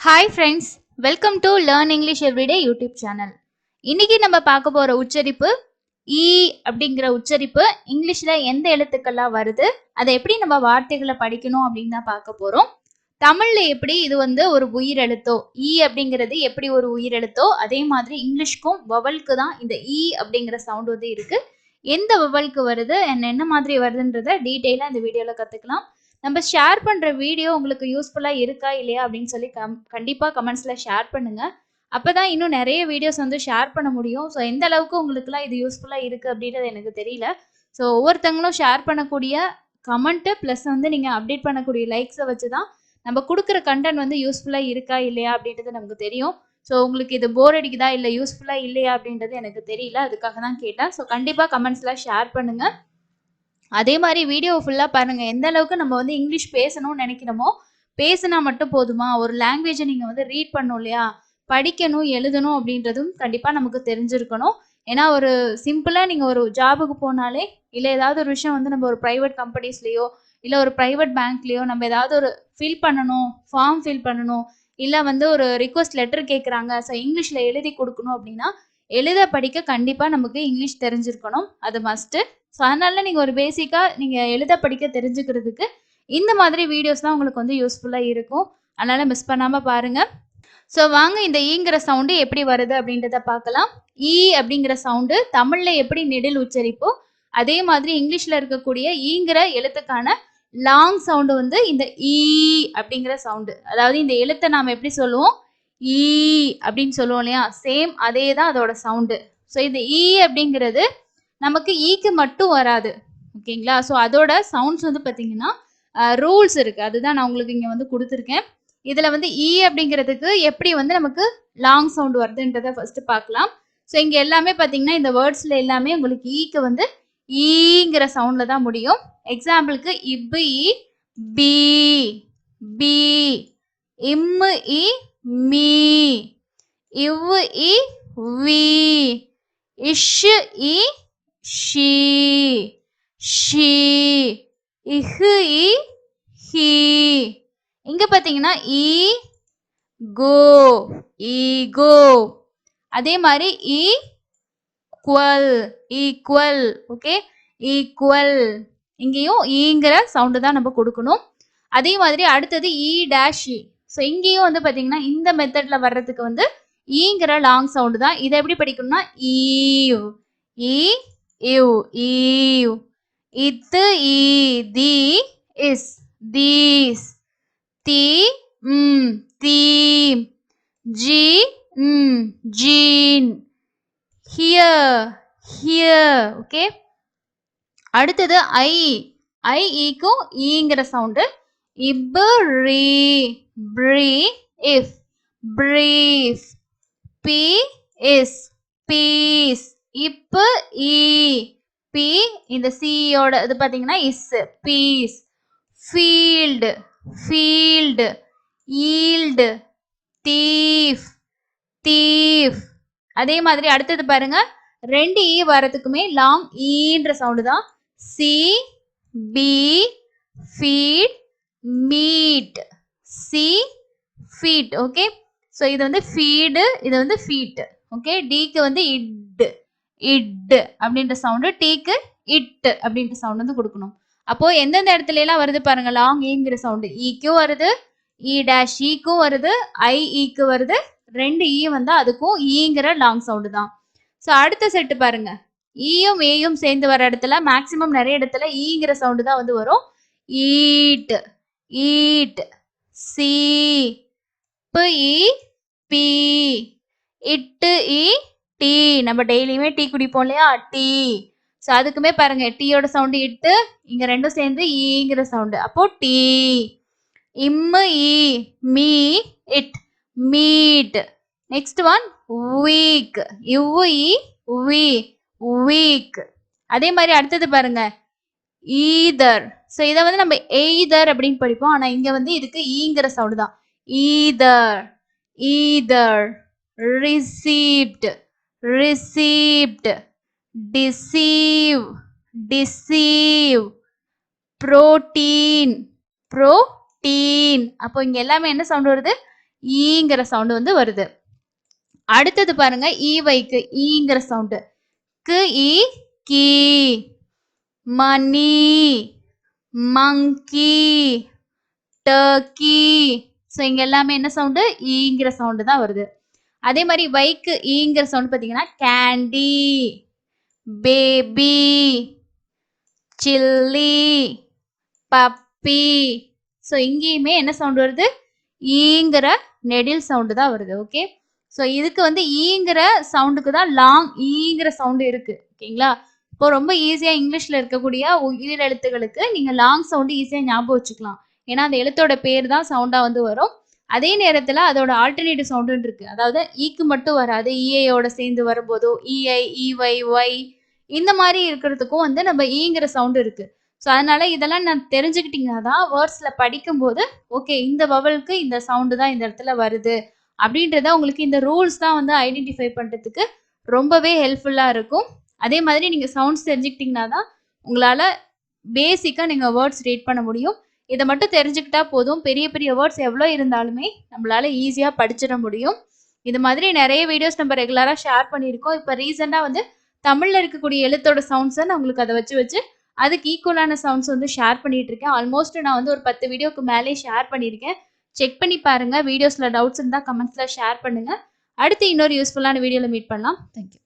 Hi friends, welcome to learn English everyday YouTube channel. இன்னைக்கு நம்ம பார்க்க போற உச்சரிப்பு ஈ அப்படிங்கிற உச்சரிப்பு இங்கிலீஷ்ல எந்த எழுத்துக்கள்லாம் வருது, அதை எப்படி நம்ம வார்த்தைகளை படிக்கணும் அப்படின்னு தான் பார்க்க போறோம். தமிழ்ல எப்படி இது ஒரு உயிர் எழுத்தோ, ஈ அப்படிங்கிறது எப்படி ஒரு உயிர் எழுத்தோ, அதே மாதிரி இங்கிலீஷ்க்கும் வவலுக்கு தான் இந்த ஈ அப்படிங்கிற சவுண்ட் இருக்கு. எந்த வவலுக்கு வருது என்ன மாதிரி வருதுன்றத டீட்டெயிலாக இந்த வீடியோல கத்துக்கலாம். நம்ம ஷேர் பண்ற வீடியோ உங்களுக்கு யூஸ்ஃபுல்லா இருக்கா இல்லையா அப்படின்னு சொல்லி கண்டிப்பா கமெண்ட்ஸ்ல ஷேர் பண்ணுங்க. அப்பதான் இன்னும் நிறைய வீடியோஸ் ஷேர் பண்ண முடியும். ஸோ எந்த அளவுக்கு உங்களுக்குலாம் இது யூஸ்ஃபுல்லா இருக்கு அப்படின்றது எனக்கு தெரியல. ஸோ ஒவ்வொருத்தங்களும் ஷேர் பண்ணக்கூடிய கமெண்ட் ப்ளஸ் நீங்க அப்டேட் பண்ணக்கூடிய லைக்ஸை வச்சு தான் நம்ம கொடுக்குற கண்டென்ட் யூஸ்ஃபுல்லா இருக்கா இல்லையா அப்படின்றது நமக்கு தெரியும். ஸோ உங்களுக்கு இது போர் அடிக்குதா இல்லை யூஸ்ஃபுல்லா இல்லையா அப்படின்றது எனக்கு தெரியல. அதுக்காக தான் கேட்டேன். ஸோ கண்டிப்பா கமெண்ட்ஸ்ல ஷேர் பண்ணுங்க. அதே மாதிரி வீடியோ ஃபுல்லாக பாருங்கள். எந்த அளவுக்கு நம்ம இங்கிலீஷ் பேசணும்னு நினைக்கிறோமோ பேசினா மட்டும் போதுமா? ஒரு லாங்குவேஜை நீங்கள் ரீட் பண்ணணும் இல்லையா? படிக்கணும், எழுதணும் அப்படின்றதும் கண்டிப்பாக நமக்கு தெரிஞ்சிருக்கணும். ஏன்னா ஒரு சிம்பிளாக நீங்கள் ஒரு ஜாபுக்கு போனாலே இல்லை ஏதாவது ஒரு விஷயம் நம்ம ஒரு ப்ரைவேட் கம்பெனிஸ்லேயோ இல்லை ஒரு ப்ரைவேட் பேங்க்லேயோ நம்ம ஏதாவது ஒரு ஃபில் பண்ணணும், ஃபார்ம் ஃபில் பண்ணணும், இல்லை ஒரு ரிக்வஸ்ட் லெட்டர் கேட்குறாங்க, ஸோ இங்கிலீஷில் எழுதி கொடுக்கணும் அப்படின்னா எழுத படிக்க கண்டிப்பாக நமக்கு இங்கிலீஷ் தெரிஞ்சிருக்கணும். அது மஸ்ட்டு. ஸோ அதனால நீங்கள் ஒரு பேசிக்காக நீங்கள் எழுத படிக்க தெரிஞ்சுக்கிறதுக்கு இந்த மாதிரி வீடியோஸ் தான் உங்களுக்கு யூஸ்ஃபுல்லாக இருக்கும். அதனால் மிஸ் பண்ணாமல் பாருங்கள். ஸோ வாங்க இந்த ஈங்கிற சவுண்டு எப்படி வருது அப்படின்றத பார்க்கலாம். ஈ அப்படிங்கிற சவுண்டு தமிழில் எப்படி நெடில் உச்சரிப்போ அதே மாதிரி இங்கிலீஷில் இருக்கக்கூடிய ஈங்கிற எழுத்துக்கான லாங் சவுண்டு இந்த ஈ அப்படிங்கிற சவுண்டு. அதாவது இந்த எழுத்தை நாம் எப்படி சொல்லுவோம்? ஈ அப்படின்னு சொல்லுவோம் இல்லையா? சேம் அதே தான் அதோட சவுண்டு. ஸோ இந்த ஈ அப்படிங்கிறது நமக்கு ஈக்கு மட்டும் வராது, ஓகேங்களா? ஸோ அதோட சவுண்ட்ஸ் பார்த்தீங்கன்னா ரூல்ஸ் இருக்கு. அதுதான் நான் உங்களுக்கு இங்கே கொடுத்துருக்கேன். இதில் ஈ அப்படிங்கிறதுக்கு எப்படி நமக்கு லாங் சவுண்ட் வருதுன்றதை ஃபர்ஸ்ட் பார்க்கலாம். ஸோ இங்கே எல்லாமே பார்த்தீங்கன்னா இந்த வேர்ட்ஸில் எல்லாமே உங்களுக்கு ஈக்கு ஈங்கிற சவுண்டில் தான் முடியும். எக்ஸாம்பிளுக்கு இப்பு இ பி, பி, இம்மு இ மீ, இவ்வு இ வி, இஷு இ ஷி, ஷி, இஹு இ ஹி. இங்க பாத்தீங்கன்னா ஈ கோ, ஈகோ. அதே மாதிரி ஈக்குவல், ஈக்குவல், ஓகே, ஈக்குவல். இங்கேயும் ஈங்கிற சவுண்டு தான் நம்ம கொடுக்கணும். அதே மாதிரி அடுத்தது இ டேஷ் இ. ஸோ இங்கேயும் பாத்தீங்கன்னா இந்த மெத்தட்ல வர்றதுக்கு ஈங்கிற லாங் சவுண்டு தான். இதை எப்படி படிக்கணும்னா ஈவ், ஈ இவ், ஈவ். இத்து ஈ தி இஸ், தீஸ். தி தீம். ஜி ஜீன். Here, here, okay. அடுத்தது ஐ, ஐ ஈக்கும் ஈங்கிற சவுண்டு. இப்பு ரீ, ப்ரீ, இஃப், பிரீஃப். பி இஸ், பீஸ். இப்பு ஈ, பி இந்த சியோட இது பார்த்தீங்கன்னா இஸ், piece. Field, field. Yield, thief, thief. அதே மாதிரி அடுத்தது பாருங்க, ரெண்டு ஈ வரதுக்குமே லாங் ஈன்ற சவுண்டு தான். See, bee, feet, meet. See feet, okay. So இது ஃபீடு, இது ஃபீட், ஓகே. டிக்கு இட், இட் அப்படின்ற சவுண்டு, டீக்கு இட் அப்படின்ற சவுண்ட் கொடுக்கணும். அப்போ எந்தெந்த இடத்துல எல்லாம் வருது பாருங்க லாங் ஈங்கிற சவுண்டு. ஈக்கும் வருது, இ டேஷ் ஈக்கும் வருது, ஐ ஈக்கு வருது. ரெண்டு ஈ அதுக்கும் ஈங்கிற லாங் சவுண்டு தான். ஸோ அடுத்த செட்டு பாருங்க, ஈயும் ஏயும் சேர்ந்து வர இடத்துல மேக்சிமம் நிறைய இடத்துல ஈங்கிற சவுண்டு தான் வரும். Eat, eat. சி, இ பி, இட்டு இ டீ. நம்ம டெய்லியுமே டீ குடிப்போம் இல்லையா? டீ. ஸோ அதுக்குமே பாருங்க டீயோட சவுண்டு இட்டு, இங்க ரெண்டும் சேர்ந்து ஈங்கிற சவுண்டு. அப்போ டீ. இம்மு இ மீ, இட், மீட். நெக்ஸ்ட் ஒன் வீக், இவ்வு இ வி, வீக். அதே மாதிரி அடுத்தது பாருங்க ஈதர். ஸோ இதை நம்ம எய்தர் அப்படின்னு படிப்போம். ஆனா இங்க இதுக்கு ஈங்கிற சவுண்டு தான். Either, either. Received, received. Deceive, deceive. Protein, protein. அப்போ இங்க எல்லாமே என்ன சவுண்ட் வருது? ஈங்கிற சவுண்ட் வந்து வருது. அடுத்தது பாருங்க ஈவைக்கு ஈங்கிற சவுண்டு. கு இ கீ, மணி, மங்கி, டர்க்கி. ஸோ இங்க எல்லாமே என்ன சவுண்டு? ஈங்கிற சவுண்டு தான் வருது. அதே மாதிரி வைக்கு ஈங்கிற சவுண்ட் பார்த்தீங்கன்னா candy, baby, chilli, puppy. So இங்கேயுமே என்ன சவுண்ட் வருது? ஈங்கிற நெடில் சவுண்டு தான் வருது. ஓகே, ஸோ இதுக்கு வந்து ஈங்கிற சவுண்டுக்கு தான் லாங் ஈங்கிற சவுண்டு இருக்கு. ஓகேங்களா? இப்போ ரொம்ப ஈஸியா இங்கிலீஷ்ல இருக்கக்கூடிய உயிர் எழுத்துகளுக்கு நீங்க லாங் சவுண்டு ஈஸியா ஞாபகம் வச்சுக்கலாம். ஏன்னா அந்த எழுத்தோட பேர் தான் சவுண்டா வந்து வரும். அதே நேரத்துல அதோட ஆல்டர்னேட்டிவ் சவுண்டுன்னு இருக்கு. அதாவது ஈக்கு மட்டும் வராது, ஈஐயோட சேர்ந்து வரும்போதோ இஐ, இஒய், ஒய் இந்த மாதிரி இருக்கிறதுக்கும் வந்து நம்ம ஈங்கிற சவுண்டு இருக்கு. ஸோ அதனால இதெல்லாம் நான் தெரிஞ்சுக்கிட்டீங்கன்னா தான் வேர்ட்ஸ்ல படிக்கும்போது ஓகே இந்த வவலுக்கு இந்த சவுண்டு தான் இந்த இடத்துல வருது அப்படின்றத உங்களுக்கு இந்த ரூல்ஸ் தான் வந்து ஐடென்டிஃபை பண்றதுக்கு ரொம்பவே ஹெல்ப்ஃபுல்லா இருக்கும். அதே மாதிரி நீங்க சவுண்ட்ஸ் தெரிஞ்சுக்கிட்டீங்கன்னா தான் உங்களால பேசிக்கா நீங்க வேர்ட்ஸ் ரீட் பண்ண முடியும். இதை மட்டும் தெரிஞ்சுக்கிட்டா போதும், பெரிய பெரிய வேர்ட்ஸ் எவ்வளோ இருந்தாலுமே நம்மளால ஈஸியா படிச்சிட முடியும். இது மாதிரி நிறைய வீடியோஸ் நம்ம ரெகுலரா ஷேர் பண்ணியிருக்கோம். இப்போ ரீசெண்டா வந்து தமிழ்ல இருக்கக்கூடிய எழுத்தோட சவுண்ட்ஸை நான் உங்களுக்கு அதை வச்சு அதுக்கு ஈக்குவலான சவுண்ட்ஸ் வந்து ஷேர் பண்ணிட்டு இருக்கேன். ஆல்மோஸ்ட் நான் வந்து ஒரு 10 வீடியோக்கு மேலே ஷேர் பண்ணியிருக்கேன். செக் பண்ணி பாருங்க. வீடியோஸ்ல டவுட்ஸ் இருந்தால் கமெண்ட்ஸ்ல ஷேர் பண்ணுங்க. அடுத்து இன்னொரு யூஸ்ஃபுல்லான வீடியோல மீட் பண்ணலாம். தேங்க்யூ.